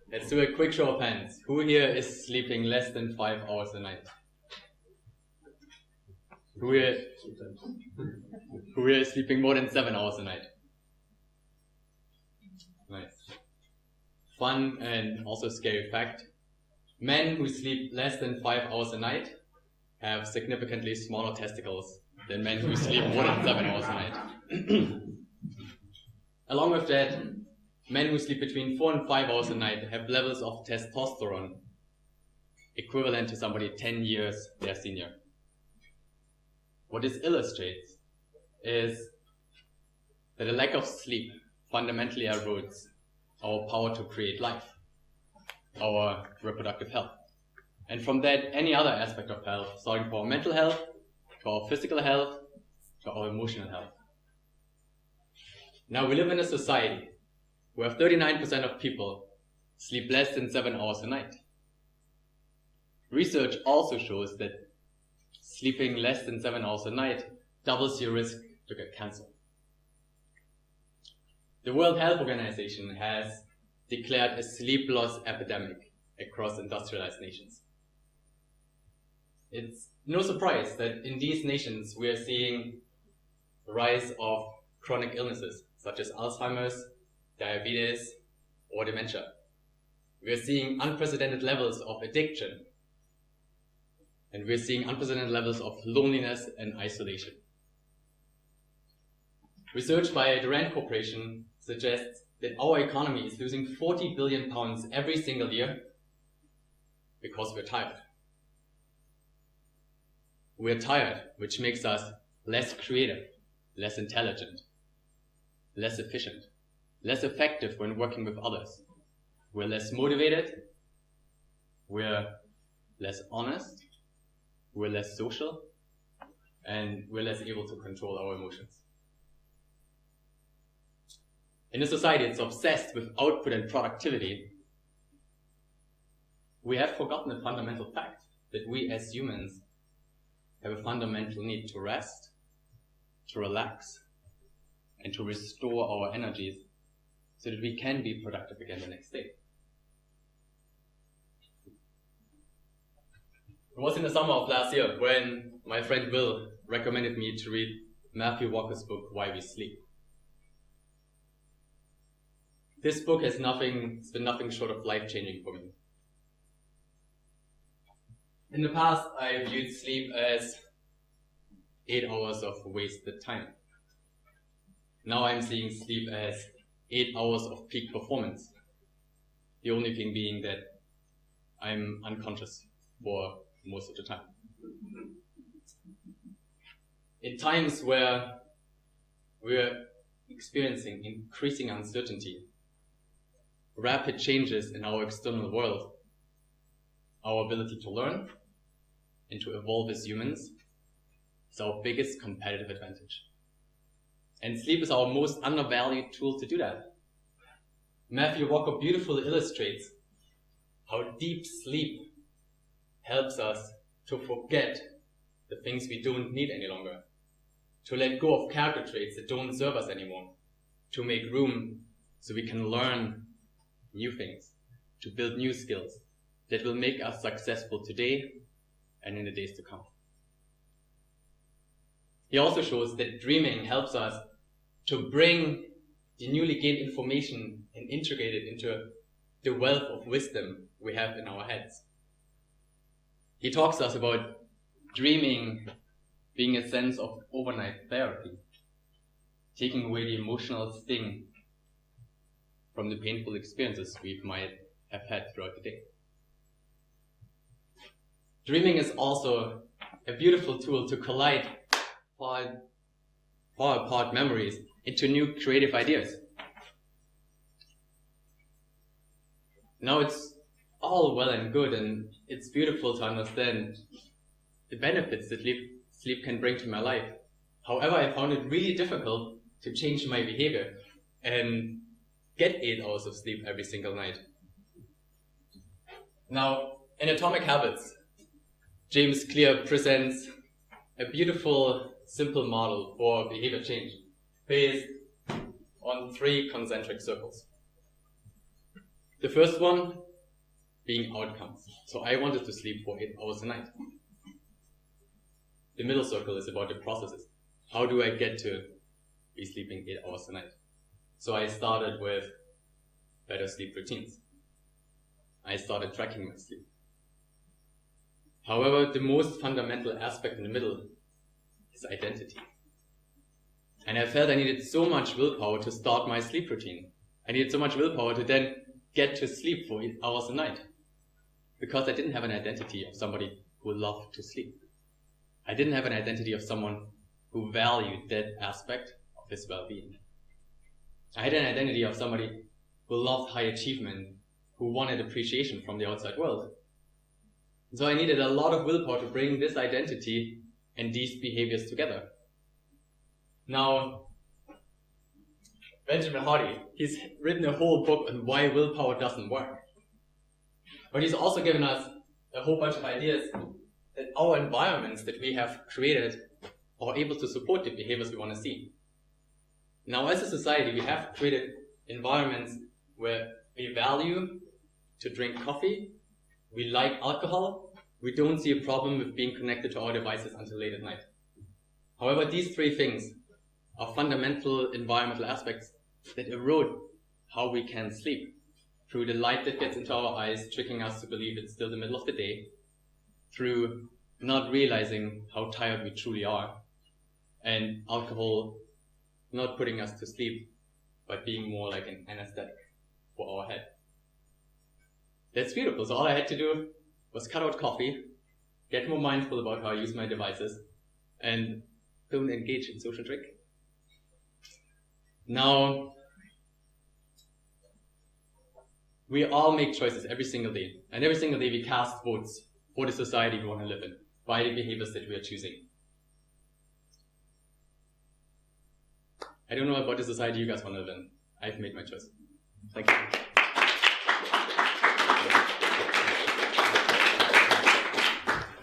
Let's do a quick show of hands. Who here is sleeping less than 5 hours a night? Who here is sleeping more than 7 hours a night? Nice. Fun and also scary fact. Men who sleep less than 5 hours a night have significantly smaller testicles than men who sleep more than 7 hours a night. Along with that, men who sleep between 4 and 5 hours a night have levels of testosterone equivalent to somebody 10 years their senior. What this illustrates is that a lack of sleep fundamentally erodes our power to create life, our reproductive health. And from that, any other aspect of health, starting from our mental health, to our physical health, to our emotional health. Now we live in a society where 39% of people sleep less than 7 hours a night. Research also shows that sleeping less than 7 hours a night doubles your risk to get cancer. The World Health Organization has declared a sleep loss epidemic across industrialized nations. It's no surprise that in these nations we are seeing the rise of chronic illnesses such as Alzheimer's, diabetes, or dementia. We are seeing unprecedented levels of addiction, and we are seeing unprecedented levels of loneliness and isolation. Research by the Rand Corporation suggests that our economy is losing 40 billion pounds every single year because we're tired. We're tired, which makes us less creative, less intelligent, less efficient, less effective when working with others. We're less motivated, we're less honest, we're less social, and we're less able to control our emotions. In a society that's obsessed with output and productivity, we have forgotten a fundamental fact that we as humans have a fundamental need to rest, to relax, and to restore our energies so that we can be productive again the next day. It was in the summer of last year when my friend Will recommended me to read Matthew Walker's book, Why We Sleep. This book has been nothing short of life-changing for me. In the past, I viewed sleep as 8 hours of wasted time. Now I'm seeing sleep as 8 hours of peak performance. The only thing being that I'm unconscious for most of the time. In times where we're experiencing increasing uncertainty, rapid changes in our external world, our ability to learn and to evolve as humans is our biggest competitive advantage. And sleep is our most undervalued tool to do that. Matthew Walker beautifully illustrates how deep sleep helps us to forget the things we don't need any longer, to let go of character traits that don't serve us anymore, to make room so we can learn new things, to build new skills that will make us successful today and in the days to come. He also shows that dreaming helps us to bring the newly gained information and integrate it into the wealth of wisdom we have in our heads. He talks to us about dreaming being a sense of overnight therapy, taking away the emotional sting from the painful experiences we might have had throughout the day. Dreaming is also a beautiful tool to collide far apart memories into new creative ideas. Now it's all well and good, and it's beautiful to understand the benefits that sleep can bring to my life. However, I found it really difficult to change my behavior and get 8 hours of sleep every single night. Now, in Atomic Habits, James Clear presents a beautiful, simple model for behavior change based on 3 concentric circles. The first one being outcomes. So I wanted to sleep for 8 hours a night. The middle circle is about the processes. How do I get to be sleeping 8 hours a night? So I started with better sleep routines. I started tracking my sleep. However, the most fundamental aspect in the middle is identity. And I felt I needed so much willpower to start my sleep routine. I needed so much willpower to then get to sleep for 8 hours a night. Because I didn't have an identity of somebody who loved to sleep. I didn't have an identity of someone who valued that aspect of his well-being. I had an identity of somebody who loved high achievement, who wanted appreciation from the outside world. And so I needed a lot of willpower to bring this identity and these behaviors together. Now, Benjamin Hardy, he's written a whole book on why willpower doesn't work. But he's also given us a whole bunch of ideas that our environments that we have created are able to support the behaviors we want to see. Now, as a society, we have created environments where we value to drink coffee, we like alcohol, we don't see a problem with being connected to our devices until late at night. However, these three things are fundamental environmental aspects that erode how we can sleep. Through the light that gets into our eyes, tricking us to believe it's still the middle of the day, through not realizing how tired we truly are, and alcohol not putting us to sleep, but being more like an anesthetic for our head. That's beautiful. So all I had to do was cut out coffee, get more mindful about how I use my devices, and don't engage in social drinking. Now, we all make choices every single day, and every single day we cast votes for the society we want to live in, by the behaviors that we are choosing. I don't know about the society you guys want to live in. I've made my choice. Thank you.